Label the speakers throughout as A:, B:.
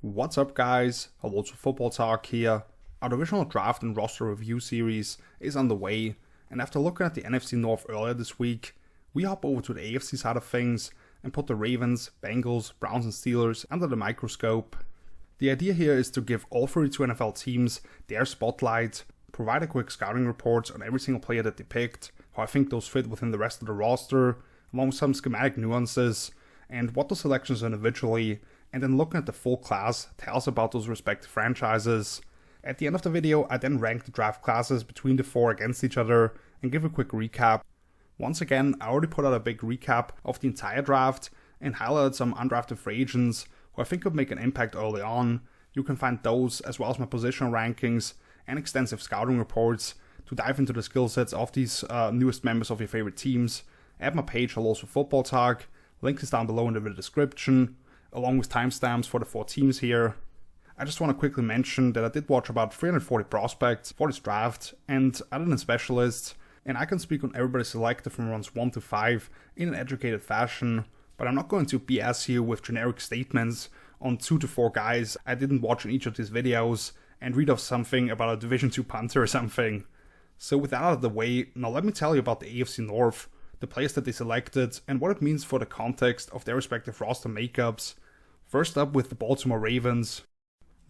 A: What's up, guys? Hello to Football Talk here. Our divisional draft and roster review series is underway, and after looking at the NFC North earlier this week, we hop over to the AFC side of things and put the Ravens, Bengals, Browns and Steelers under the microscope. The idea here is to give all 32 NFL teams their spotlight, provide a quick scouting report on every single player that they picked, how I think those fit within the rest of the roster, along with some schematic nuances, and what the selections are individually, and then looking at the full class tells about those respective franchises. At the end of the video, I then rank the draft classes between the four against each other and give a quick recap. Once again, I already put out a big recap of the entire draft and highlighted some undrafted free agents who I think could make an impact early on. You can find those as well as my positional rankings and extensive scouting reports to dive into the skill sets of these newest members of your favorite teams at my page Hello to Football Talk. Link is down below in the video description, along with timestamps for the four teams here. I just want to quickly mention that I did watch about 340 prospects for this draft, and other than specialists, and I can speak on everybody selected from rounds 1 to 5 in an educated fashion, but I'm not going to BS you with generic statements on 2 to 4 guys I didn't watch in each of these videos and read off something about a Division 2 punter or something. So with that out of the way, now let me tell you about the AFC North, the players that they selected, and what it means for the context of their respective roster makeups. First up with the Baltimore Ravens.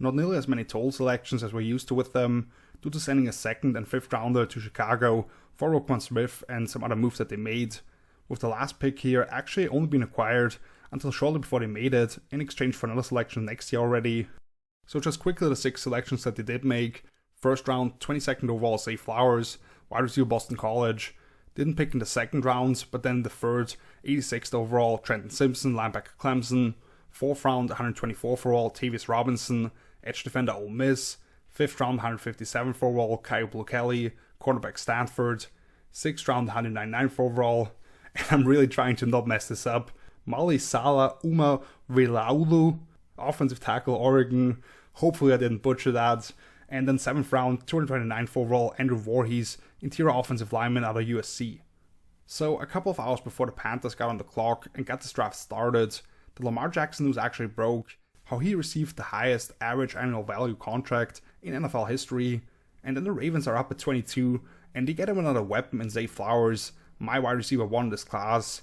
A: Not nearly as many total selections as we're used to with them, due to sending a 2nd and 5th rounder to Chicago for Roquan Smith and some other moves that they made, with the last pick here actually only being acquired until shortly before they made it, in exchange for another selection next year already. So just quickly the 6 selections that they did make. First round, 22nd overall, Zay Flowers, wide receiver, Boston College. Didn't pick in the 2nd round, but then the 3rd, 86th overall, Trenton Simpson, linebacker, Clemson. 4th round, 124th overall, Tavius Robinson, edge defender, Ole Miss. 5th round, 157th overall, Kyle Blue Kelly, cornerback, Stanford. 6th round, 199th overall, and I'm really trying to not mess this up, Mali Sala Uma Velaulu, offensive tackle, Oregon. Hopefully I didn't butcher that. And then 7th round, 229th overall, Andrew Voorhees, interior offensive lineman out of USC. So a couple of hours before the Panthers got on the clock and got this draft started, the Lamar Jackson news actually broke, how he received the highest average annual value contract in NFL history, and then the Ravens are up at 22, and they get him another weapon in Zay Flowers, my wide receiver 1 in this class.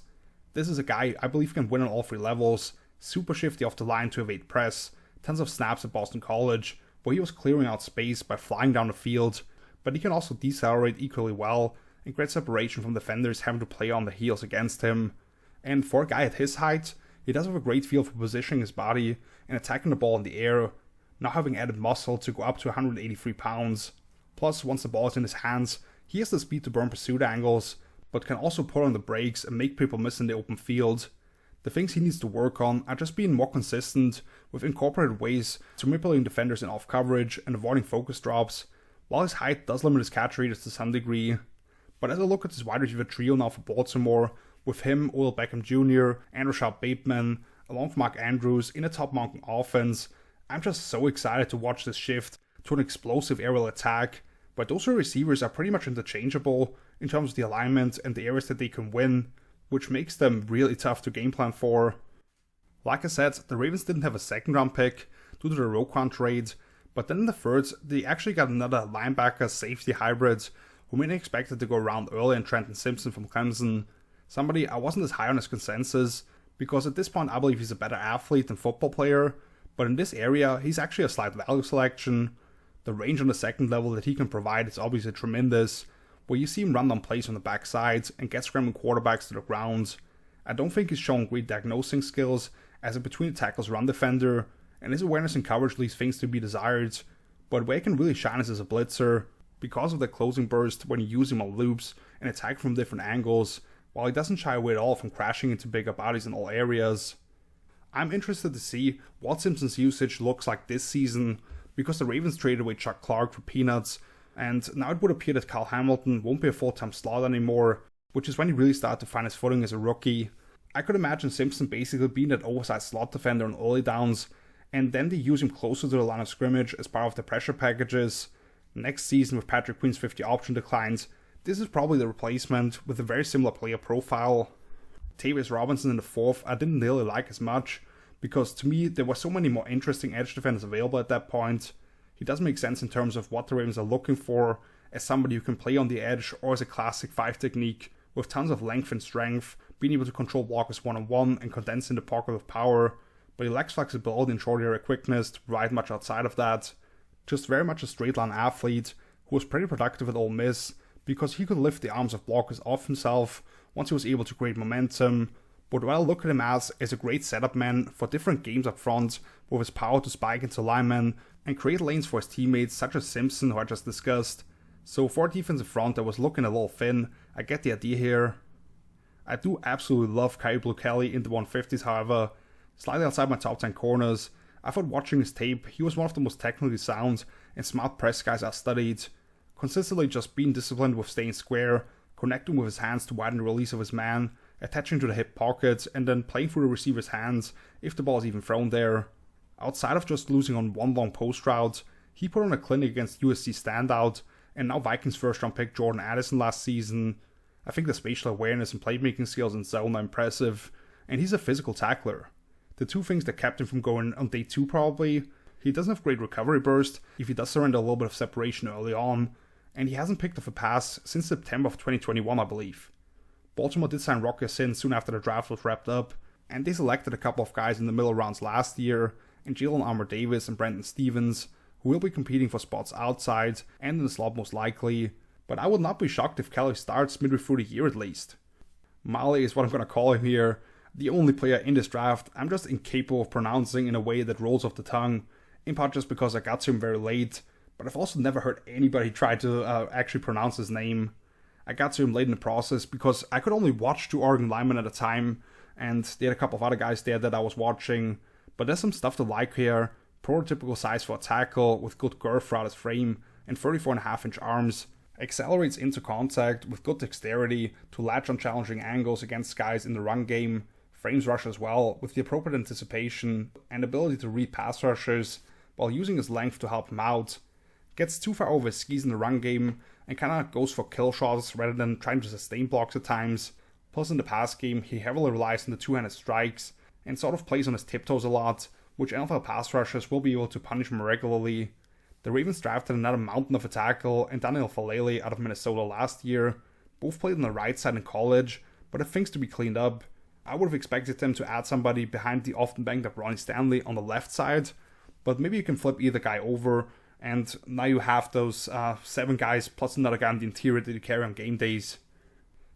A: This is a guy I believe can win on all 3 levels, super shifty off the line to evade press, tons of snaps at Boston College, where he was clearing out space by flying down the field, but he can also decelerate equally well and create separation from defenders having to play on the heels against him. And for a guy at his height, he does have a great feel for positioning his body and attacking the ball in the air, now having added muscle to go up to 183 pounds. Plus, once the ball is in his hands, he has the speed to burn pursuit angles, but can also pull on the brakes and make people miss in the open field. The things he needs to work on are just being more consistent with incorporated ways to manipulating defenders in off coverage and avoiding focus drops, while his height does limit his catch radius to some degree. But as I look at this wide receiver trio now for Baltimore, with him, Odell Beckham Jr., and Rashad Bateman, along with Mark Andrews in a top-mounting offense, I'm just so excited to watch this shift to an explosive aerial attack, but those 3 receivers are pretty much interchangeable in terms of the alignment and the areas that they can win, which makes them really tough to game plan for. Like I said, the Ravens didn't have a 2nd round pick due to the Roquan trade, but then in the 3rd, they actually got another linebacker safety hybrid who many expected to go around early in Trenton Simpson from Clemson. Somebody I wasn't as high on his consensus, because at this point I believe he's a better athlete than football player, but in this area he's actually a slight value selection. The range on the 2nd level that he can provide is obviously tremendous, where you see him run down plays on the backside and get scrambling quarterbacks to the ground. I don't think he's shown great diagnosing skills as a between the tackles run defender, and his awareness and coverage leaves things to be desired, but where he can really shine is as a blitzer, because of the closing burst when you use him on loops and attack from different angles, while he doesn't shy away at all from crashing into bigger bodies in all areas. I'm interested to see what Simpson's usage looks like this season, because the Ravens traded away Chuck Clark for peanuts, and now it would appear that Kyle Hamilton won't be a full-time slot anymore, which is when he really started to find his footing as a rookie. I could imagine Simpson basically being that oversized slot defender on early downs, and then they use him closer to the line of scrimmage as part of the pressure packages. Next season, with Patrick Queen's 50 option declines, this is probably the replacement with a very similar player profile. Tavius Robinson in the 4th I didn't really like as much, because to me, there were so many more interesting edge defenders available at that point. He does make sense in terms of what the Ravens are looking for, as somebody who can play on the edge or as a classic 5 technique with tons of length and strength, being able to control blockers one-on-one and condense in the pocket with power, but he lacks flexibility and short area quickness to provide much outside of that. Just very much a straight line athlete who was pretty productive at Ole Miss because he could lift the arms of blockers off himself once he was able to create momentum. But what I look at him as is a great setup man for different games up front with his power to spike into linemen and create lanes for his teammates such as Simpson, who I just discussed. So for a defensive front that was looking a little thin, I get the idea here. I do absolutely love Kyle Blue Kelly in the 150s, however. Slightly outside my top 10 corners, I thought watching his tape, he was one of the most technically sound and smart press guys I studied. Consistently just being disciplined with staying square, connecting with his hands to widen the release of his man, attaching to the hip pocket, and then playing through the receiver's hands if the ball is even thrown there. Outside of just losing on one long post route, he put on a clinic against USC standout, and now Vikings first round pick Jordan Addison last season. I think the spatial awareness and playmaking skills in zone are impressive, and he's a physical tackler. The two things that kept him from going on day 2 probably, he doesn't have great recovery burst if he does surrender a little bit of separation early on, and he hasn't picked up a pass since September of 2021, I believe. Baltimore did sign Rocky Sin soon after the draft was wrapped up, and they selected a couple of guys in the middle rounds last year, in Jalen Armour-Davis and Brandon Stevens, who will be competing for spots outside and in the slot most likely, but I would not be shocked if Kelly starts midway through the year at least. Mali is what I'm going to call him here, the only player in this draft I'm just incapable of pronouncing in a way that rolls off the tongue, in part just because I got to him very late, but I've also never heard anybody try to actually pronounce his name. I got to him late in the process because I could only watch 2 Oregon linemen at a time, and they had a couple of other guys there that I was watching, but there's some stuff to like here. Prototypical size for a tackle with good girth throughout his frame and 34.5-inch arms, accelerates into contact with good dexterity to latch on challenging angles against guys in the run game, frames rush as well with the appropriate anticipation and ability to read pass rushers while using his length to help him out, gets too far over his skis in the run game and kinda goes for kill shots rather than trying to sustain blocks at times. Plus in the pass game, he heavily relies on the two-handed strikes and sort of plays on his tiptoes a lot, which NFL pass rushers will be able to punish him regularly. The Ravens drafted another mountain of a tackle in Daniel Falele out of Minnesota last year. Both played on the right side in college, but have things to be cleaned up. I would have expected them to add somebody behind the often banged up Ronnie Stanley on the left side, but maybe you can flip either guy over, and now you have those 7 guys plus another guy on the interior that you carry on game days.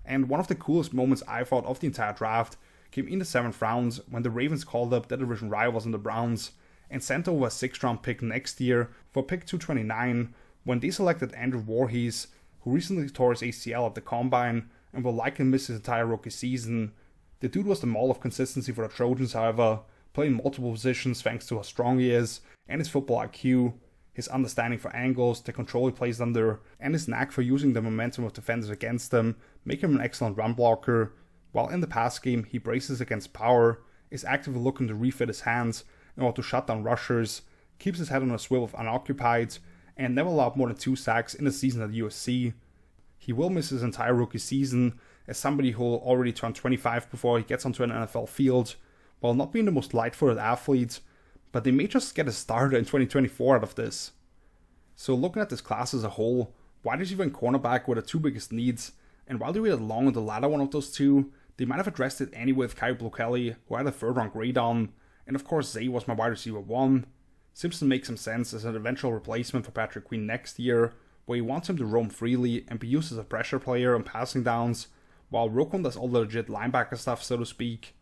A: And one of the coolest moments I thought of the entire draft came in the 7th round when the Ravens called up their division rivals in the Browns and sent over a 6th round pick next year for pick 229 when they selected Andrew Voorhees, who recently tore his ACL at the Combine and will likely miss his entire rookie season. The dude was the mall of consistency for the Trojans, however, playing multiple positions thanks to how strong he is and his football IQ, his understanding for angles, the control he plays under, and his knack for using the momentum of defenders against them make him an excellent run blocker. While in the pass game, he braces against power, is actively looking to refit his hands in order to shut down rushers, keeps his head on a swivel if unoccupied, and never allowed more than 2 sacks in a season at USC. He will miss his entire rookie season as somebody who will already turn 25 before he gets onto an NFL field, while not being the most light-footed athlete, but they may just get a starter in 2024 out of this. So looking at this class as a whole, wide receiver and cornerback were the 2 biggest needs, and while they waited long on the latter one of those 2, they might have addressed it anyway with Kyle Blue Kelly, who had a 3rd round grade on, and of course Zay was my wide receiver 1. Simpson makes some sense as an eventual replacement for Patrick Queen next year, where he wants him to roam freely and be used as a pressure player on passing downs, while Roquan does all the legit linebacker stuff, so to speak.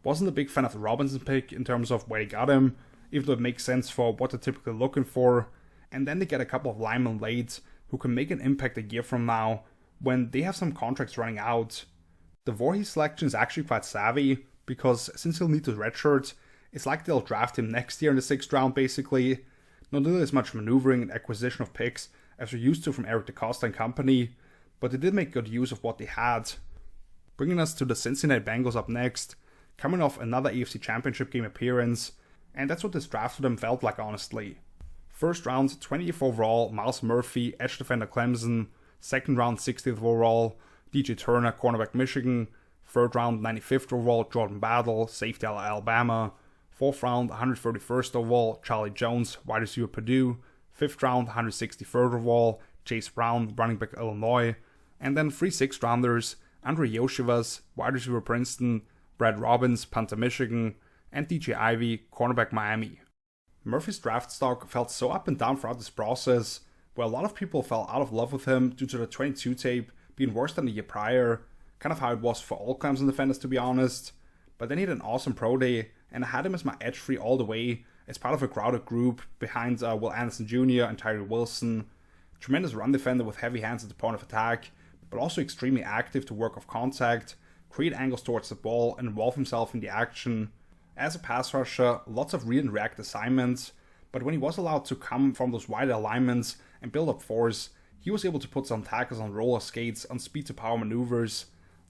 A: Wasn't a big fan of the Robinson pick in terms of where he got him, even though it makes sense for what they're typically looking for, and then they get a couple of linemen late who can make an impact a year from now when they have some contracts running out. The Voorhees selection is actually quite savvy, because since he'll need to redshirt, it's like they'll draft him next year in the 6th round basically. Not nearly as much maneuvering and acquisition of picks as we're used to from Eric DeCosta and company, but they did make good use of what they had. Bringing us to the Cincinnati Bengals up next, coming off another AFC Championship game appearance, and that's what this draft for them felt like honestly. 1st round, 20th overall, Miles Murphy, edge defender Clemson. 2nd round, 60th overall, DJ Turner, cornerback Michigan. 3rd round, 95th overall, Jordan Battle, safety out of Alabama. 4th round, 131st overall, Charlie Jones, wide receiver Purdue. 5th round, 163rd overall, Chase Brown, running back Illinois. And then 3 6th rounders, Andre Yoshivas, wide receiver Princeton, Brad Robbins, punter Michigan, and DJ Ivey, cornerback Miami. Murphy's draft stock felt so up and down throughout this process, where a lot of people fell out of love with him due to the 22 tape being worse than the year prior, kind of how it was for all Clemson defenders to be honest. But then he had an awesome pro day, and I had him as my edge 3 all the way, as part of a crowded group behind Will Anderson Jr. and Tyree Wilson. Tremendous run defender with heavy hands at the point of attack, but also extremely active to work off contact, create angles towards the ball, and involve himself in the action. As a pass rusher, lots of read and react assignments, but when he was allowed to come from those wider alignments and build up force, he was able to put some tackles on roller skates on speed to power maneuvers.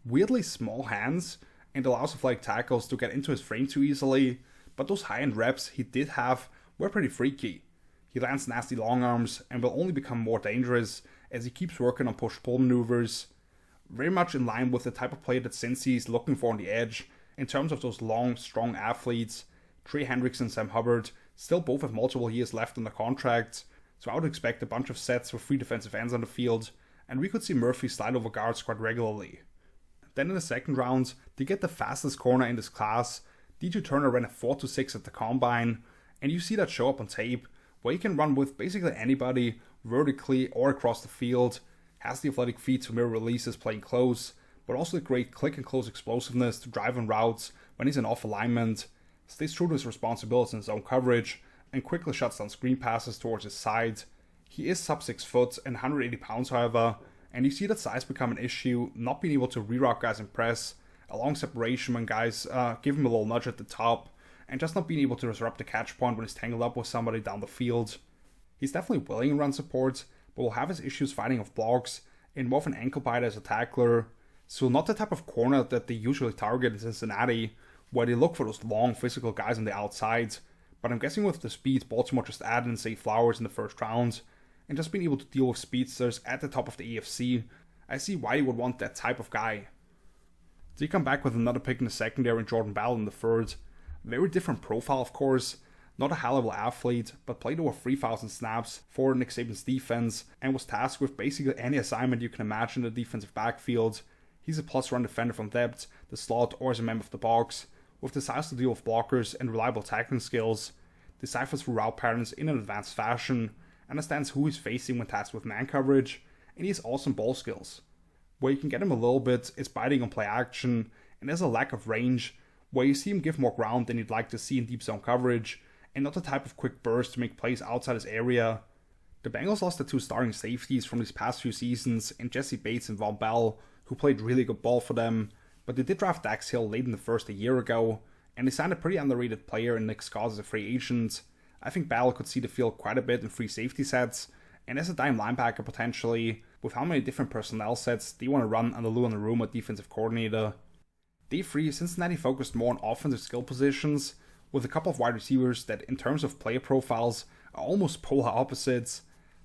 A: Weirdly small hands, and allows athletic tackles to get into his frame too easily, but those high-end reps he did have were pretty freaky. He lands nasty long arms and will only become more dangerous as he keeps working on push-pull maneuvers. Very much in line with the type of player that Cincy is looking for on the edge in terms of those long, strong athletes. Trey Hendricks and Sam Hubbard still both have multiple years left on the contract, so I would expect a bunch of sets with 3 defensive ends on the field, and we could see Murphy slide over guards quite regularly. Then in the 2nd round, they get the fastest corner in this class. DJ Turner ran a 4.26 at the combine, and you see that show up on tape, where he can run with basically anybody, vertically or across the field, has the athletic feet to mirror releases playing close, but also the great click and close explosiveness to drive on routes when he's in off alignment, stays true to his responsibilities in zone coverage, and quickly shuts down screen passes towards his side. He is sub 6 foot and 180 pounds however, and you see that size become an issue, not being able to re-rock guys in press, a long separation when guys give him a little nudge at the top, and just not being able to disrupt the catch point when he's tangled up with somebody down the field. He's definitely willing in run support, but will have his issues fighting off blocks, and more of an ankle biter as a tackler, so not the type of corner that they usually target in Cincinnati, where they look for those long physical guys on the outside, but I'm guessing with the speed Baltimore just added in Zay Flowers in the 1st round, and just being able to deal with speedsters at the top of the AFC, I see why you would want that type of guy. They come back with another pick in the secondary in Jordan Battle in the 3rd. Very different profile of course, not a high-level athlete, but played over 3,000 snaps for Nick Saban's defense, and was tasked with basically any assignment you can imagine in the defensive backfield. He's a plus run defender from depth, the slot, or as a member of the box, with the size to deal with blockers and reliable tackling skills, deciphers through route patterns in an advanced fashion, understands who he's facing when tasked with man coverage, and he has awesome ball skills. Where you can get him a little bit is biting on play action, and there's a lack of range, where you see him give more ground than you'd like to see in deep zone coverage, and not the type of quick burst to make plays outside his area. The Bengals lost the 2 starting safeties from these past few seasons in Jesse Bates and Von Bell, who played really good ball for them, but they did draft Dax Hill late in the 1st a year ago, and they signed a pretty underrated player in Nick Scott as a free agent. I think Bell could see the field quite a bit in free safety sets, and as a dime linebacker potentially, with how many different personnel sets they want to run under Lou Anarumo defensive coordinator. Day 3, Cincinnati focused more on offensive skill positions, with a couple of wide receivers that in terms of player profiles are almost polar opposites.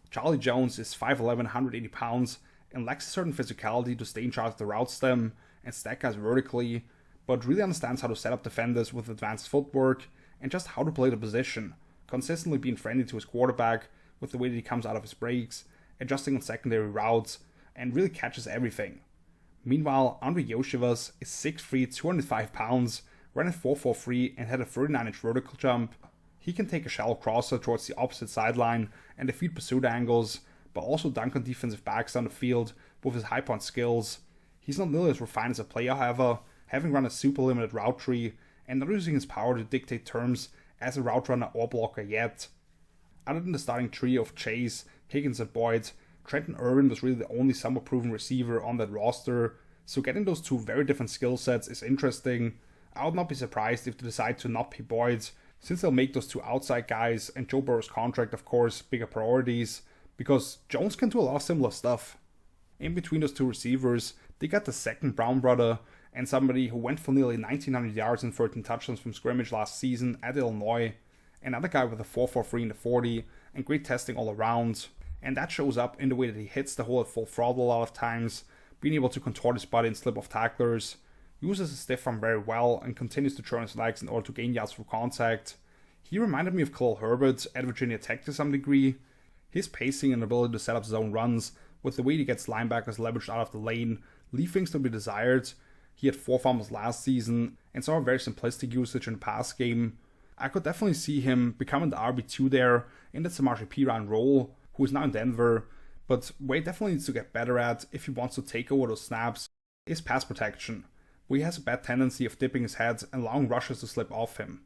A: Charlie Jones is 5'11", 180 pounds, and lacks a certain physicality to stay in charge of the route stem and stack guys vertically, but really understands how to set up defenders with advanced footwork and just how to play the position, consistently being friendly to his quarterback with the way that he comes out of his breaks, adjusting on secondary routes, and really catches everything. Meanwhile, Andre Yoshivas is 6'3", 205 pounds, ran a 4.43 and had a 39-inch vertical jump. He can take a shallow crosser towards the opposite sideline and defeat pursuit angles, but also dunk on defensive backs down the field with his high point skills. He's not nearly as refined as a player, however, having run a super limited route tree and not using his power to dictate terms as a route runner or blocker yet. Other than the starting trio of Chase, Higgins and Boyd, Trenton Irwin was really the only somewhat proven receiver on that roster, so getting those 2 very different skill sets is interesting. I would not be surprised if they decide to not pay Boyd, since they'll make those 2 outside guys and Joe Burrow's contract of course bigger priorities, because Jones can do a lot of similar stuff. In between those 2 receivers, they got the second Brown brother, and somebody who went for nearly 1,900 yards and 13 touchdowns from scrimmage last season at Illinois, another guy with a 4.43 in the 40, and great testing all around, and that shows up in the way that he hits the hole at full throttle a lot of times, being able to contort his body and slip off tacklers. uses his stiff arm very well and continues to turn his legs in order to gain yards from contact. He reminded me of Khalil Herbert at Virginia Tech to some degree. His pacing and ability to set up his own runs, with the way he gets linebackers leveraged out of the lane, leave things to be desired. He had 4 fumbles last season and saw a very simplistic usage in the pass game. I could definitely see him becoming the RB2 there in the Samaje Perine role, who is now in Denver, but where he definitely needs to get better at if he wants to take over those snaps is pass protection, where he has a bad tendency of dipping his head and allowing rushers to slip off him.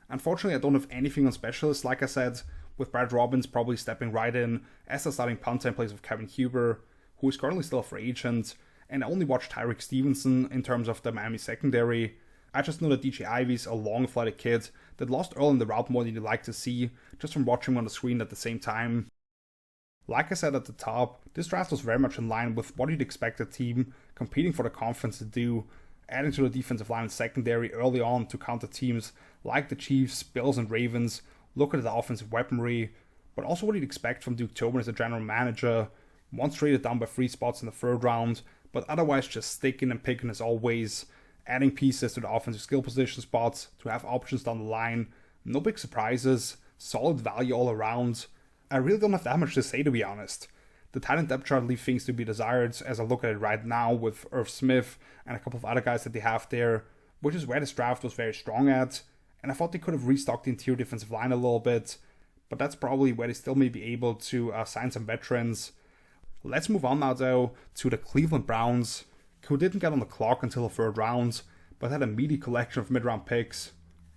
A: Unfortunately, I don't have anything on specialists, like I said, with Brad Robbins probably stepping right in as the starting punter in place of Kevin Huber, who is currently still a free agent, and I only watched Tyreek Stevenson in terms of the Miami secondary. I just know that DJ Ivy's a long athletic kid that lost early in the route more than you'd like to see, just from watching him on the screen at the same time. Like I said at the top, this draft was very much in line with what you'd expect a team competing for the conference to do, adding to the defensive line and secondary early on to counter teams like the Chiefs, Bills, and Ravens, look at the offensive weaponry, but also what you'd expect from Duke Tobin as a general manager, once traded down by 3 spots in the 3rd round, but otherwise just sticking and picking as always, adding pieces to the offensive skill position spots to have options down the line. No big surprises, solid value all around. I really don't have that much to say, to be honest. The tight end depth chart leaves things to be desired as I look at it right now with Irv Smith and a couple of other guys that they have there, which is where this draft was very strong at, and I thought they could have restocked the interior defensive line a little bit, but that's probably where they still may be able to sign some veterans. Let's move on now though to the Cleveland Browns, who didn't get on the clock until the 3rd round, but had a meaty collection of mid-round picks.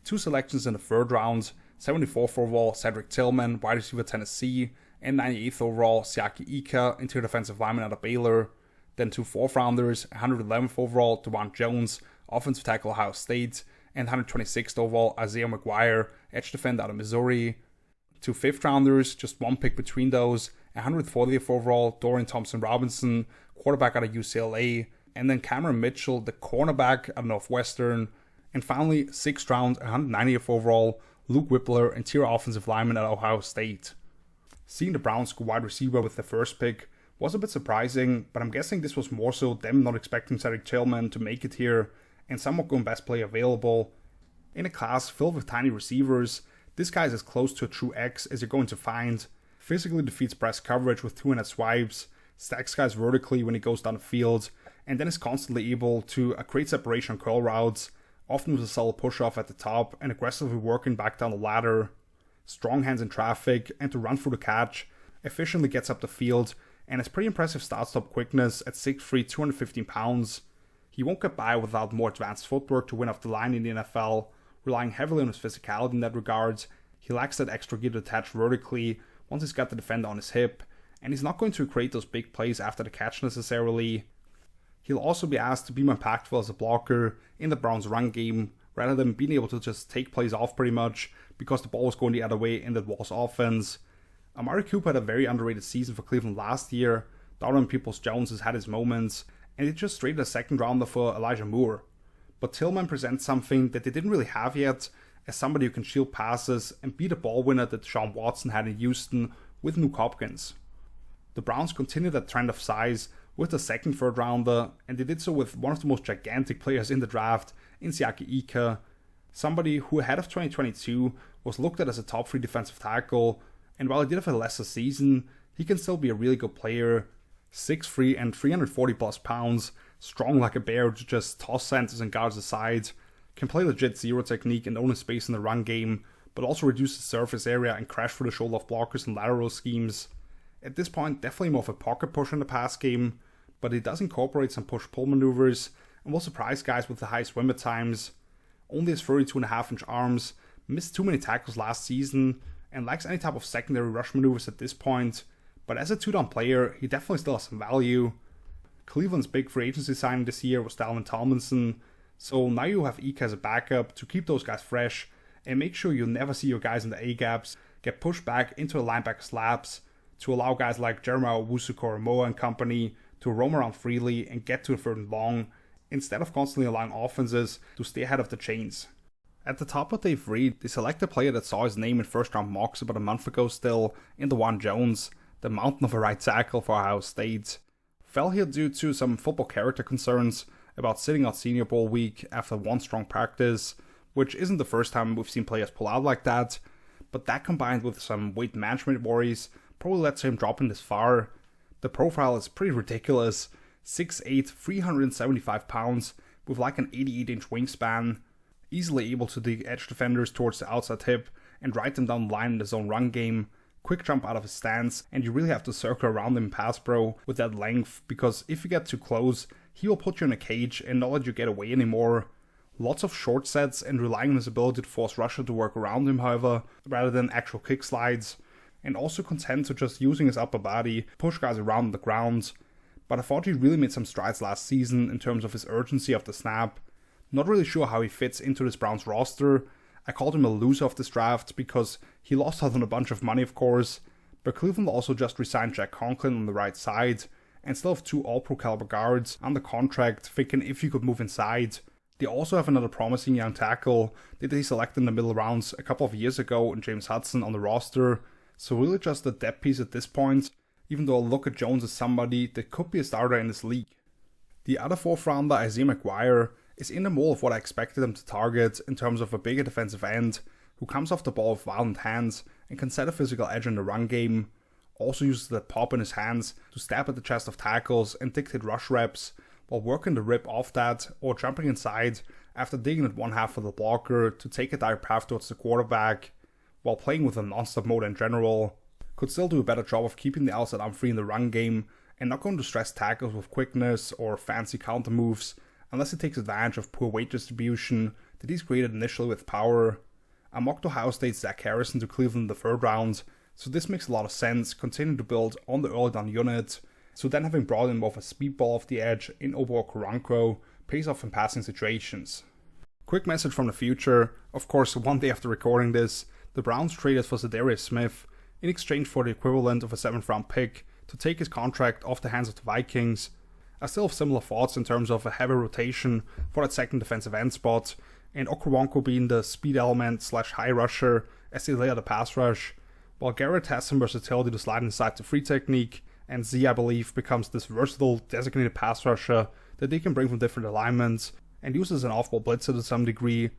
A: 2 selections in the 3rd round, 74th overall Cedric Tillman, wide receiver Tennessee, and 98th overall Siaki Ika, interior defensive lineman out of Baylor. Then 2 4th rounders, 111th overall DeJuan Jones, offensive tackle Ohio State, and 126th overall Isaiah McGuire, edge defender out of Missouri. 2 5th rounders, just 1 pick between those, 140th overall Dorian Thompson-Robinson, quarterback out of UCLA, and then Cameron Mitchell, the cornerback out of Northwestern, and finally 6th round, 190th overall Luke Whippler, interior offensive lineman at Ohio State. Seeing the Browns go wide receiver with the 1st pick was a bit surprising, but I'm guessing this was more so them not expecting Cedric Tillman to make it here, and somewhat going best play available. In a class filled with tiny receivers, this guy is as close to a true X as you're going to find. Physically defeats press coverage with 2-handed swipes, stacks guys vertically when he goes down the field, and then is constantly able to create separation on curl routes, often with a solid push-off at the top and aggressively working back down the ladder. Strong hands in traffic and to run through the catch, efficiently gets up the field, and has pretty impressive start-stop quickness at 6'3", 215 pounds. He won't get by without more advanced footwork to win off the line in the NFL, relying heavily on his physicality in that regard. He lacks that extra gear to attach vertically once he's got the defender on his hip, and he's not going to create those big plays after the catch necessarily. He'll also be asked to be more impactful as a blocker in the Browns' run game, rather than being able to just take plays off pretty much because the ball was going the other way in that Walls offense. Amari Cooper had a very underrated season for Cleveland last year. Darwin Peoples-Jones has had his moments, and they just traded a 2nd rounder for Elijah Moore. But Tillman presents something that they didn't really have yet, as somebody who can shield passes and be the ball winner that Deshaun Watson had in Houston with Nuke Hopkins. The Browns continue that trend of size with the 2nd 3rd rounder, and they did so with one of the most gigantic players in the draft, in Siaki Ika, somebody who ahead of 2022 was looked at as a top 3 defensive tackle, and while he did have a lesser season, he can still be a really good player. 6'3" and 340 plus pounds, strong like a bear to just toss centers and guards aside, can play legit zero technique and own his space in the run game, but also reduce the surface area and crash through the shoulder of blockers and lateral schemes. At this point, definitely more of a pocket pusher in the pass game, but he does incorporate some push-pull maneuvers and will surprise guys with the high swimmer times. Only his 32.5-inch arms, missed too many tackles last season, and lacks any type of secondary rush maneuvers at this point, but as a 2-down player, he definitely still has some value. Cleveland's big free agency signing this year was Dalvin Tomlinson, so now you have Ika as a backup to keep those guys fresh, and make sure you never see your guys in the A-gaps get pushed back into the linebacker slaps, to allow guys like Jeremiah Owusu-Koramoah and company to roam around freely and get to a 3rd and long, instead of constantly allowing offenses to stay ahead of the chains. At the top of Dave Reed, they select a player that saw his name in 1st round mocks about a month ago still, in DeJuan Jones, the mountain of a right tackle for Ohio State. Fell here due to some football character concerns, about sitting out Senior Bowl week after one strong practice, which isn't the first time we've seen players pull out like that, but that combined with some weight management worries probably led to him dropping this far. The profile is pretty ridiculous, 6'8", 375 pounds, with like an 88-inch wingspan, easily able to dig edge defenders towards the outside hip and ride them down the line in the zone run game, quick jump out of his stance, and you really have to circle around him pass pro with that length, because if you get too close, he will put you in a cage and not let you get away anymore. Lots of short sets and relying on his ability to force rusher to work around him, however, rather than actual kick slides, and also content to just using his upper body, push guys around the ground. But I thought he really made some strides last season in terms of his urgency of the snap. Not really sure how he fits into this Browns roster. I called him a loser of this draft because he lost out on a bunch of money, of course, but Cleveland also just resigned Jack Conklin on the right side, and still have 2 all-pro caliber guards under contract, thinking if he could move inside. They also have another promising young tackle that they selected in the middle rounds a couple of years ago in James Hudson on the roster, so really just a depth piece at this point, even though I look at Jones as somebody that could be a starter in this league. The other 4th rounder, Isaiah McGuire, is in the mold of what I expected him to target in terms of a bigger defensive end who comes off the ball with violent hands and can set a physical edge in the run game, also uses the pop in his hands to stab at the chest of tackles and dictate rush reps, while working the rip off that or jumping inside after digging at one half of the blocker to take a direct path towards the quarterback, while playing with a non-stop mode in general. Could still do a better job of keeping the outside arm free in the run game and not going to stress tackles with quickness or fancy counter moves unless he takes advantage of poor weight distribution that he's created initially with power. I mocked Ohio State's Zach Harrison to Cleveland in the 3rd round, so this makes a lot of sense continuing to build on the early down unit. So then having brought in more of a speedball off the edge in Obo Okoronkwo pays off in passing situations. Quick message from the future. Of course, one day after recording this, the Browns traded for Za'Darius Smith in exchange for the equivalent of a 7th round pick to take his contract off the hands of the Vikings. I still have similar thoughts in terms of a heavy rotation for that second defensive end spot, and Okoronkwo being the speed element / high rusher as they layer the pass rush, while Garrett has some versatility to slide inside the free technique, and Z, I believe, becomes this versatile designated pass rusher that they can bring from different alignments and use as an off-ball blitzer to some degree.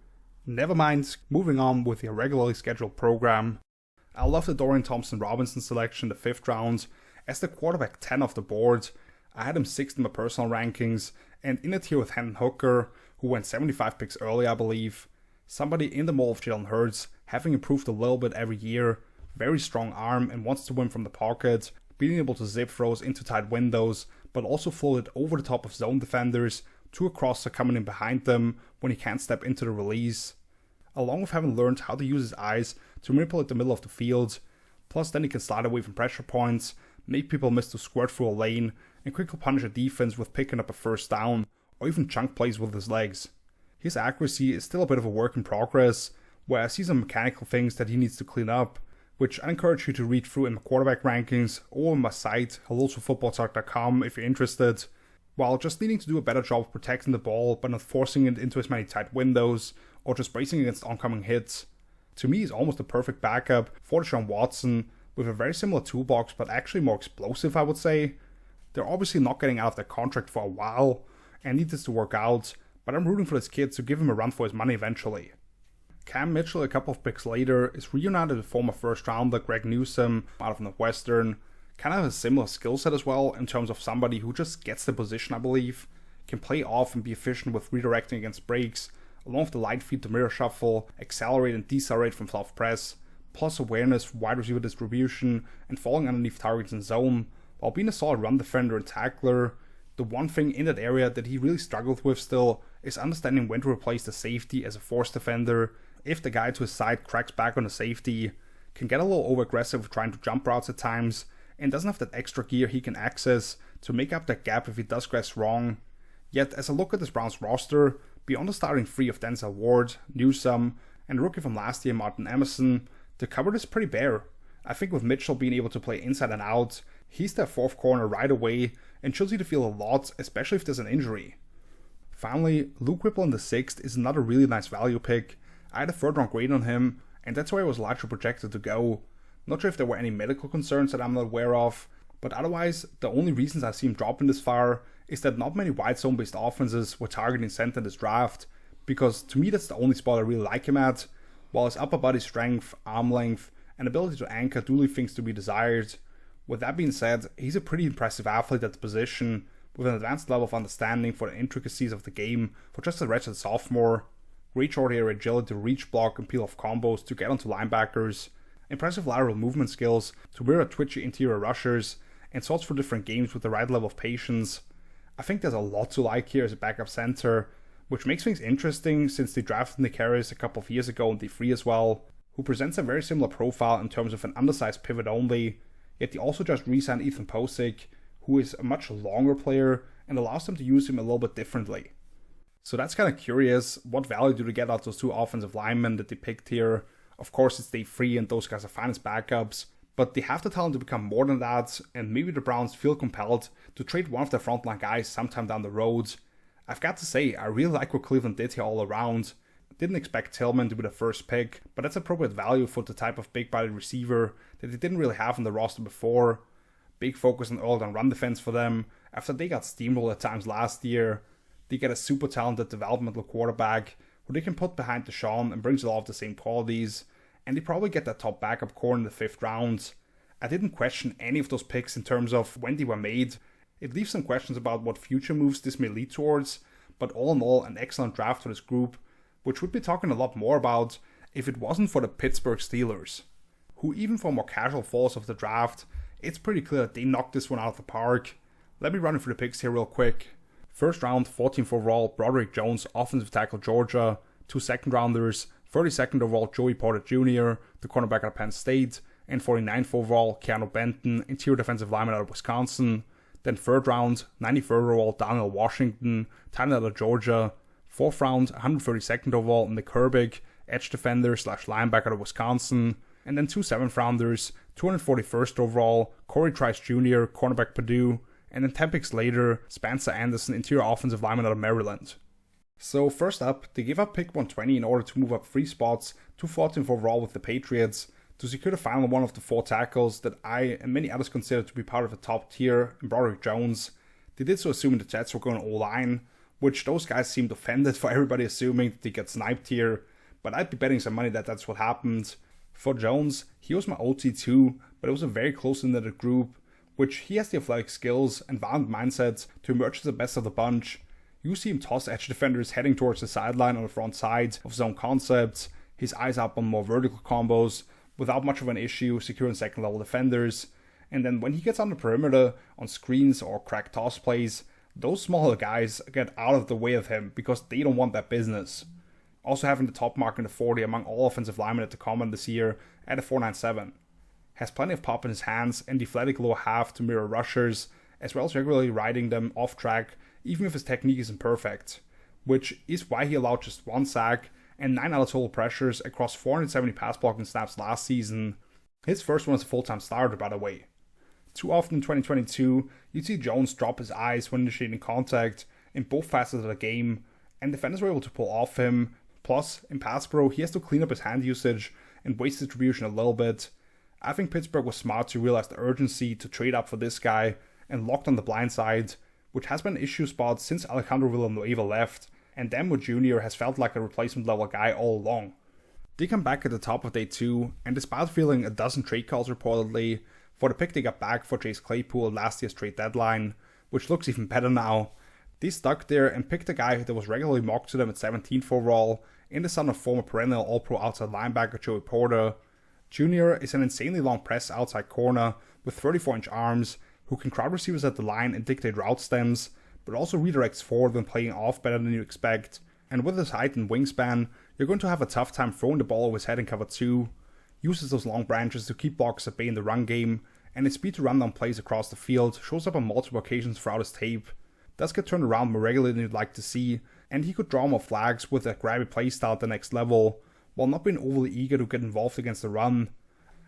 A: Never mind, moving on with the irregularly scheduled program. I love the Dorian Thompson-Robinson selection in the 5th round as the quarterback 10 off the board. I had him 6th in my personal rankings, and in a tier with Hendon Hooker, who went 75 picks early, I believe. Somebody in the mold of Jalen Hurts, having improved a little bit every year, very strong arm and wants to win from the pocket, being able to zip throws into tight windows, but also float it over the top of zone defenders to a crosser coming in behind them when he can't step into the release. Along with having learned how to use his eyes to manipulate the middle of the field, plus then he can slide away from pressure points, make people miss to squirt through a lane, and quickly punish a defense with picking up a first down, or even chunk plays with his legs. His accuracy is still a bit of a work in progress, where I see some mechanical things that he needs to clean up, which I encourage you to read through in my quarterback rankings or on my site, hellotofootballtalk.com if you're interested, while just needing to do a better job of protecting the ball by not forcing it into as many tight windows, or just bracing against oncoming hits. To me, he's almost a perfect backup for Deshaun Watson, with a very similar toolbox but actually more explosive, I would say. They're obviously not getting out of their contract for a while, and need this to work out, but I'm rooting for this kid to give him a run for his money eventually. Cam Mitchell, a couple of picks later, is reunited with former first rounder Greg Newsome out of Northwestern. Kind of has a similar skill set as well in terms of somebody who just gets the position, I believe, can play off and be efficient with redirecting against breaks, along with the light feet to mirror shuffle, accelerate and decelerate from fluff press, plus awareness, wide receiver distribution, and falling underneath targets in zone, while being a solid run defender and tackler. The one thing in that area that he really struggled with still is understanding when to replace the safety as a force defender. If the guy to his side cracks back on the safety, can get a little over aggressive with trying to jump routes at times, and doesn't have that extra gear he can access to make up that gap if he does guess wrong. Yet as I look at this Browns roster, beyond the starting three of Denzel Ward, Newsome, and rookie from last year Martin Emerson, the cupboard is pretty bare. I think with Mitchell being able to play inside and out, he's their fourth corner right away and should see the field a lot, especially if there's an injury. Finally, Luke Whipple in the 6th is another really nice value pick. I had a third round grade on him, and that's where I was largely projected to go. Not sure if there were any medical concerns that I'm not aware of, But otherwise, the only reasons I see him dropping this far is that not many wide zone based offenses were targeting center in this draft, because to me that's the only spot I really like him at, while his upper body strength, arm length, and ability to anchor do leave things to be desired. With that being said, he's a pretty impressive athlete at the position, with an advanced level of understanding for the intricacies of the game for just a redshirt sophomore, great short area agility to reach, block, and peel off combos to get onto linebackers, impressive lateral movement skills to mirror twitchy interior rushers, and sorts for different games with the right level of patience. I think there's a lot to like here as a backup center, which makes things interesting since they drafted Nick Harris a couple of years ago in D3 as well, who presents a very similar profile in terms of an undersized pivot only, yet they also just re-signed Ethan Posick, who is a much longer player and allows them to use him a little bit differently. So that's kind of curious. What value do they get out of those two offensive linemen that they picked here? Of course, it's day 3 and those guys are fine as backups, but they have the talent to become more than that, and maybe the Browns feel compelled to trade one of their frontline guys sometime down the road. I've got to say, I really like what Cleveland did here all around. Didn't expect Tillman to be the first pick, but that's appropriate value for the type of big-bodied receiver that they didn't really have on the roster before. Big focus on early down run defense for them. After they got steamrolled at times last year, they get a super talented developmental quarterback who they can put behind Deshaun and brings a lot of the same qualities, and they probably get that top backup core in the 5th round. I didn't question any of those picks in terms of when they were made. It leaves some questions about what future moves this may lead towards, but all in all, an excellent draft for this group, which we'd be talking a lot more about if it wasn't for the Pittsburgh Steelers, who even for more casual followers of the draft, it's pretty clear that they knocked this one out of the park. Let me run through the picks here real quick. First round, 14th overall, Broderick Jones, offensive tackle Georgia. 2 second rounders, 32nd overall, Joey Porter Jr., the cornerback at Penn State, and 49th overall, Keanu Benton, interior defensive lineman out of Wisconsin. Then 3rd round, 93rd overall, Daniel Washington, tight end out of Georgia. 4th round, 132nd overall, Nick Herbig, edge defender / linebacker out of Wisconsin. And then 2 7th rounders, 241st overall, Corey Trice Jr., cornerback Purdue, and then 10 picks later, Spencer Anderson, interior offensive lineman out of Maryland. So first up, they gave up pick 120 in order to move up 3 spots to 14th overall with the Patriots to secure the final one of the 4 tackles that I and many others consider to be part of the top tier in Broderick Jones. They did so assuming the Jets were going O-line, which those guys seemed offended for everybody assuming that they get sniped here, but I'd be betting some money that that's what happened. For Jones, he was my OT too, but it was a very close knitted group, which he has the athletic skills and violent mindsets to emerge as the best of the bunch. You see him toss edge defenders heading towards the sideline on the front side of zone concepts, his eyes up on more vertical combos, without much of an issue securing second level defenders, and then when he gets on the perimeter on screens or crack toss plays, those smaller guys get out of the way of him because they don't want that business. Also having the top mark in the 40 among all offensive linemen at the combine this year at a 4.97. Has plenty of pop in his hands and the athletic lower half to mirror rushers, as well as regularly riding them off track even if his technique isn't perfect, which is why he allowed just 1 sack and 9 out of total pressures across 470 pass blocking snaps last season. His first one as a full-time starter, by the way. Too often in 2022, you'd see Jones drop his eyes when initiating contact in both facets of the game, and defenders were able to pull off him. Plus, in pass pro, he has to clean up his hand usage and waist distribution a little bit. I think Pittsburgh was smart to realize the urgency to trade up for this guy and locked on the blind side, which has been an issue spot since Alejandro Villanueva left, and Denwood Jr. has felt like a replacement level guy all along. They come back at the top of day 2, and despite feeling a dozen trade calls reportedly, for the pick they got back for Chase Claypool at last year's trade deadline, which looks even better now, they stuck there and picked a guy that was regularly mocked to them at 17th overall, in the son of former perennial All-Pro outside linebacker Joey Porter. Jr. is an insanely long press outside corner with 34-inch arms, who can crowd receivers at the line and dictate route stems, but also redirects forward when playing off better than you expect. And with his height and wingspan, you're going to have a tough time throwing the ball over his head in cover 2. Uses those long branches to keep blockers at bay in the run game, and his speed to run down plays across the field shows up on multiple occasions throughout his tape. Does get turned around more regularly than you'd like to see, and he could draw more flags with a grabby playstyle at the next level, while not being overly eager to get involved against the run.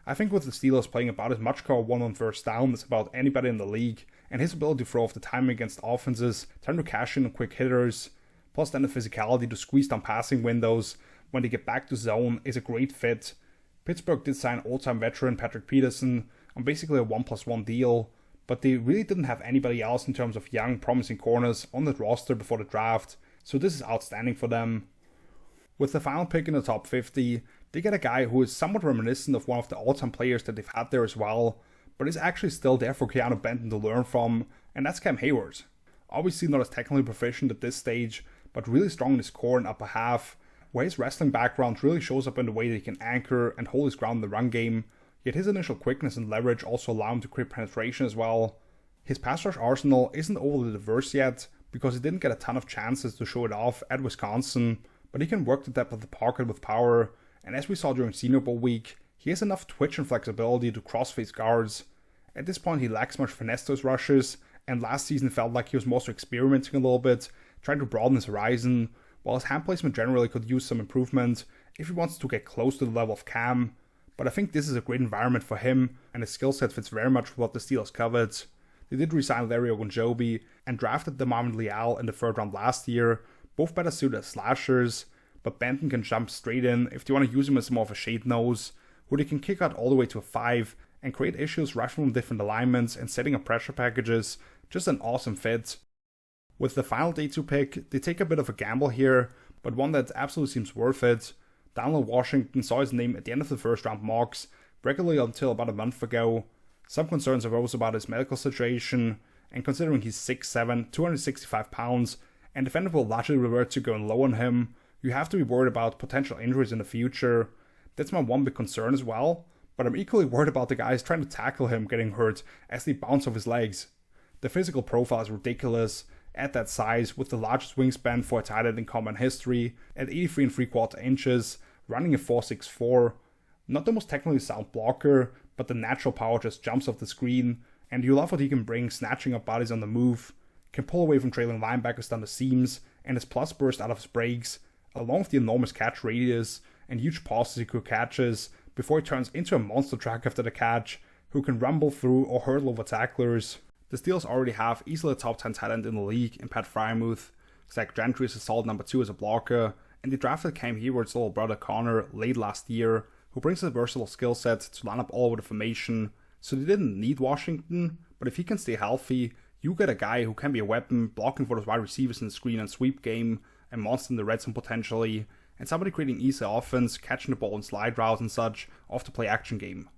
A: I think with the Steelers playing about as much cover 1 on first down as about anybody in the league, and his ability to throw off the timing against offenses, turn to cash in on quick hitters, plus then the physicality to squeeze down passing windows when they get back to zone is a great fit. Pittsburgh did sign all-time veteran Patrick Peterson on basically a 1+1 deal, but they really didn't have anybody else in terms of young, promising corners on that roster before the draft, so this is outstanding for them. With the final pick in the top 50, they get a guy who is somewhat reminiscent of one of the all-time players that they've had there as well, but is actually still there for Keanu Benton to learn from, and that's Cam Hayward. Obviously not as technically proficient at this stage, but really strong in his core and upper half, where his wrestling background really shows up in the way that he can anchor and hold his ground in the run game, yet his initial quickness and leverage also allow him to create penetration as well. His pass rush arsenal isn't overly diverse yet, because he didn't get a ton of chances to show it off at Wisconsin, but he can work the depth of the pocket with power, and as we saw during Senior Bowl week, he has enough twitch and flexibility to cross-face guards. At this point he lacks much finesse to his rushes, and last season felt like he was more so experimenting a little bit, trying to broaden his horizon, while his hand placement generally could use some improvement if he wants to get close to the level of Cam, but I think this is a great environment for him, and his skill set fits very much with what the Steelers covered. They did resign Larry Ogunjobi and drafted Marvin Leal in the 3rd round last year, both better suited as slashers, but Benton can jump straight in if they want to use him as more of a shade nose, who they can kick out all the way to a 5 and create issues rushing from different alignments and setting up pressure packages. Just an awesome fit. With the final day 2 pick, they take a bit of a gamble here, but one that absolutely seems worth it. Daniel Washington saw his name at the end of the 1st round mocks, regularly until about a month ago. Some concerns arose about his medical situation, and considering he's 6'7", 265 pounds, and defenders will largely revert to going low on him, you have to be worried about potential injuries in the future. That's my one big concern as well, but I'm equally worried about the guys trying to tackle him getting hurt as they bounce off his legs. The physical profile is ridiculous at that size, with the largest wingspan for a tight end in combine history at 83 3/4 inches, running a 4.64. Not the most technically sound blocker, but the natural power just jumps off the screen, and you love what he can bring snatching up bodies on the move, can pull away from trailing linebackers down the seams, and his plus burst out of his breaks, along with the enormous catch radius and huge pauses he could catches before he turns into a monster truck after the catch, who can rumble through or hurdle over tacklers. The Steelers already have easily a top 10 tight end in the league in Pat Freiermuth. Zach Gentry is a solid number 2 as a blocker, and they drafted Cam Hayward's little brother Connor late last year, who brings a versatile skill set to line up all over the formation, so they didn't need Washington, but if he can stay healthy, you get a guy who can be a weapon, blocking for those wide receivers in the screen and sweep game, a monster in the red zone potentially, and somebody creating easy offense, catching the ball in slide routes and such off the play action game.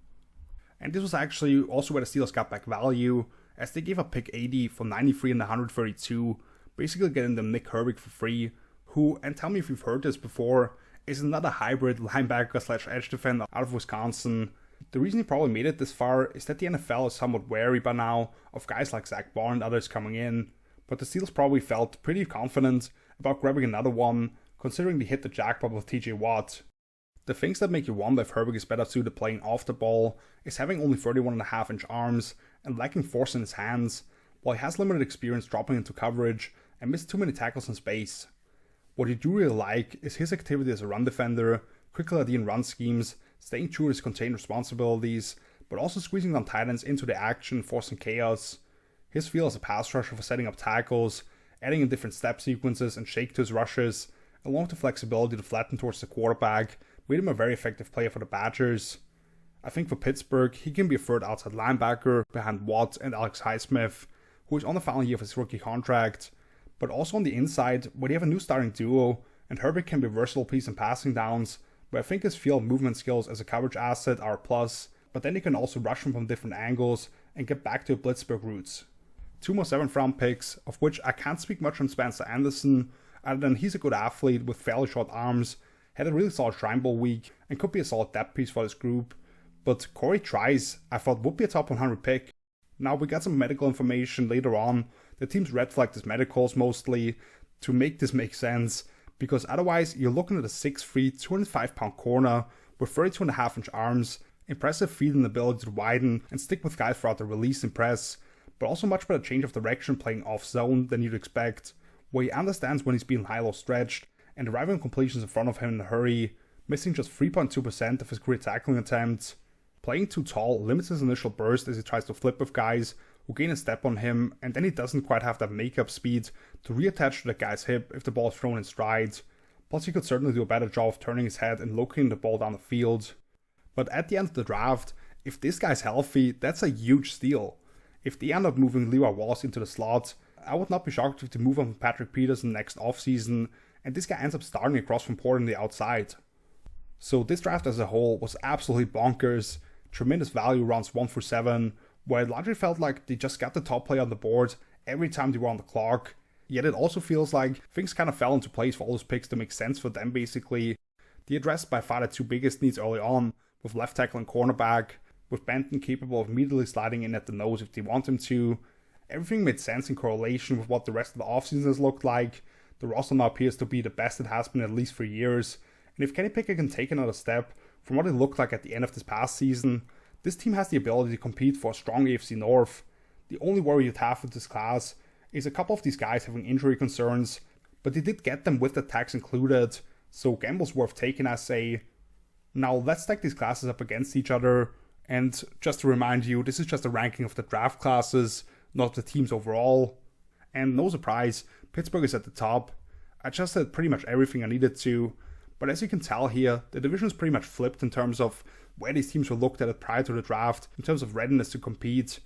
A: And this was actually also where the Steelers got back value, as they gave up pick 80 for 93 and 132, basically getting them Nick Herbig for free, who, and tell me if you've heard this before, is another hybrid linebacker / edge defender out of Wisconsin. The reason he probably made it this far is that the NFL is somewhat wary by now of guys like Zach Barr and others coming in, but the Steelers probably felt pretty confident about grabbing another one, considering they hit the jackpot with TJ Watt. The things that make you wonder if Herbig is better suited playing off the ball is having only 31.5 inch arms and lacking force in his hands, while he has limited experience dropping into coverage and missed too many tackles in space. What you do really like is his activity as a run defender, quickly leading run schemes, staying true to his contained responsibilities, but also squeezing down tight ends into the action, forcing chaos. His feel as a pass rusher for setting up tackles, adding in different step sequences and shake to his rushes, along with the flexibility to flatten towards the quarterback, made him a very effective player for the Badgers. I think for Pittsburgh, he can be a third outside linebacker behind Watt and Alex Highsmith, who is on the final year of his rookie contract, but also on the inside, where they have a new starting duo, and Herbig can be a versatile piece in passing downs, where I think his field movement skills as a coverage asset are a plus, but then he can also rush him from different angles and get back to Blitzburg roots. 2 more 7th round picks, of which I can't speak much on Spencer Anderson, other than he's a good athlete with fairly short arms, had a really solid Shrine Bowl week, and could be a solid depth piece for this group. But Corey Trice, I thought would be a top 100 pick. Now we got some medical information later on. The teams red flagged his medicals mostly to make this make sense, because otherwise you're looking at a 6'3", 205 pound corner with 32.5 inch arms, impressive feet and ability to widen and stick with guys throughout the release and press, but also much better change of direction playing off zone than you'd expect, where he understands when he's being high-low stretched and arriving completions in front of him in a hurry, missing just 3.2% of his career tackling attempts. Playing too tall limits his initial burst as he tries to flip with guys who gain a step on him, and then he doesn't quite have that makeup speed to reattach to the guy's hip if the ball is thrown in stride. Plus he could certainly do a better job of turning his head and locating the ball down the field. But at the end of the draft, if this guy's healthy, that's a huge steal. If they end up moving Leroy Wallace into the slot, I would not be shocked if they move on Patrick Peterson next offseason and this guy ends up starting across from Porter on the outside. So this draft as a whole was absolutely bonkers. Tremendous value rounds 1 through 7, where it largely felt like they just got the top player on the board every time they were on the clock. Yet it also feels like things kind of fell into place for all those picks to make sense for them basically. They addressed by far the two biggest needs early on, with left tackle and cornerback, with Benton capable of immediately sliding in at the nose if they want him to. Everything made sense in correlation with what the rest of the offseason has looked like. The roster now appears to be the best it has been at least for years. And if Kenny Pickett can take another step from what it looked like at the end of this past season, this team has the ability to compete for a strong AFC North. The only worry you'd have with this class is a couple of these guys having injury concerns, but they did get them with the tax included, so gamble's worth taking, I say. Now let's stack these classes up against each other, and just to remind you, this is just a ranking of the draft classes, not the teams overall. And no surprise, Pittsburgh is at the top. I just said pretty much everything I needed to, but as you can tell here, the division is pretty much flipped in terms of where these teams were looked at it prior to the draft, in terms of readiness to compete.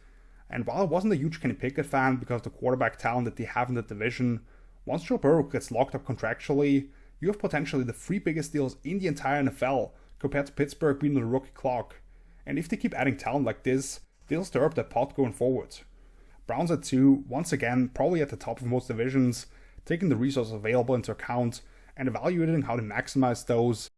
A: And while I wasn't a huge Kenny Pickett fan because of the quarterback talent that they have in the division, once Joe Burrow gets locked up contractually, you have potentially the 3 biggest deals in the entire NFL, compared to Pittsburgh being on the rookie clock. And if they keep adding talent like this, they'll stir up that pot going forward. Browns at 2, once again, probably at the top of most divisions, taking the resources available into account and evaluating how to maximize those.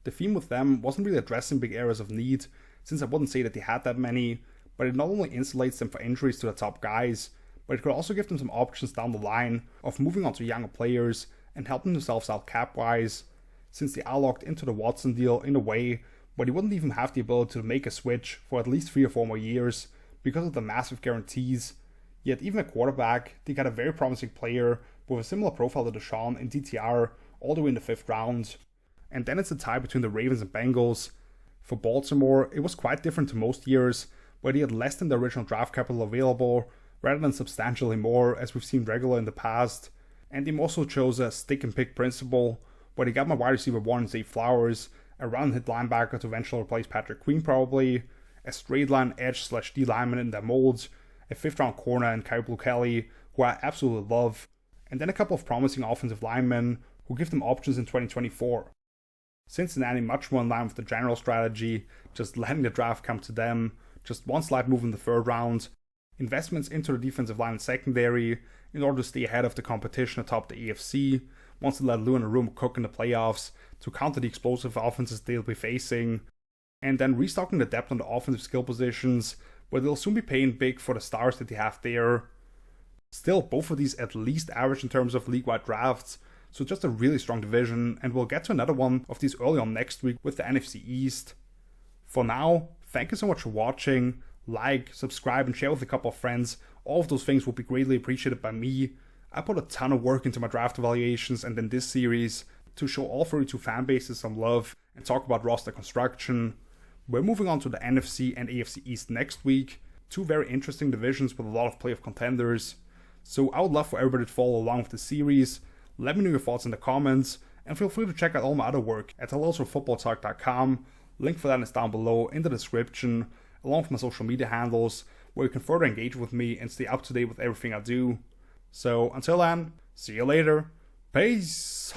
A: The theme with them wasn't really addressing big areas of need, since I wouldn't say that they had that many, but it not only insulates them for injuries to the top guys, but it could also give them some options down the line of moving on to younger players and helping themselves out cap-wise, since they are locked into the Watson deal in a way where they wouldn't even have the ability to make a switch for at least 3 or 4 more years because of the massive guarantees. Yet even at quarterback, they got a very promising player with a similar profile to Deshaun in DTR all the way in the 5th round. And then it's a tie between the Ravens and Bengals. For Baltimore, it was quite different to most years, where they had less than the original draft capital available, rather than substantially more as we've seen regular in the past. And they also chose a stick and pick principle, where they got my wide receiver 1 Zay Flowers, a run-hit linebacker to eventually replace Patrick Queen probably, a straight line edge/D lineman in their molds, a 5th round corner in Kai Blue Kelly, who I absolutely love, and then a couple of promising offensive linemen who give them options in 2024. Cincinnati much more in line with the general strategy, just letting the draft come to them, just one slight move in the 3rd round, investments into the defensive line and secondary in order to stay ahead of the competition atop the AFC, once they let Lou and Room cook in the playoffs to counter the explosive offenses they'll be facing, and then restocking the depth on the offensive skill positions, where they'll soon be paying big for the stars that they have there. Still, both of these at least average in terms of league-wide drafts, so just a really strong division, and we'll get to another one of these early on next week with the NFC East. For now, thank you so much for watching. Like, subscribe, and share with a couple of friends. All of those things will be greatly appreciated by me. I put a ton of work into my draft evaluations and in this series to show all 32 fan bases some love and talk about roster construction. We're moving on to the NFC and AFC East next week, 2 very interesting divisions with a lot of playoff contenders. So I would love for everybody to follow along with the series. Let me know your thoughts in the comments, and feel free to check out all my other work at HelloSoFootballTalk.com. Link for that is down below in the description, along with my social media handles, where you can further engage with me and stay up to date with everything I do. So until then, see you later. Peace!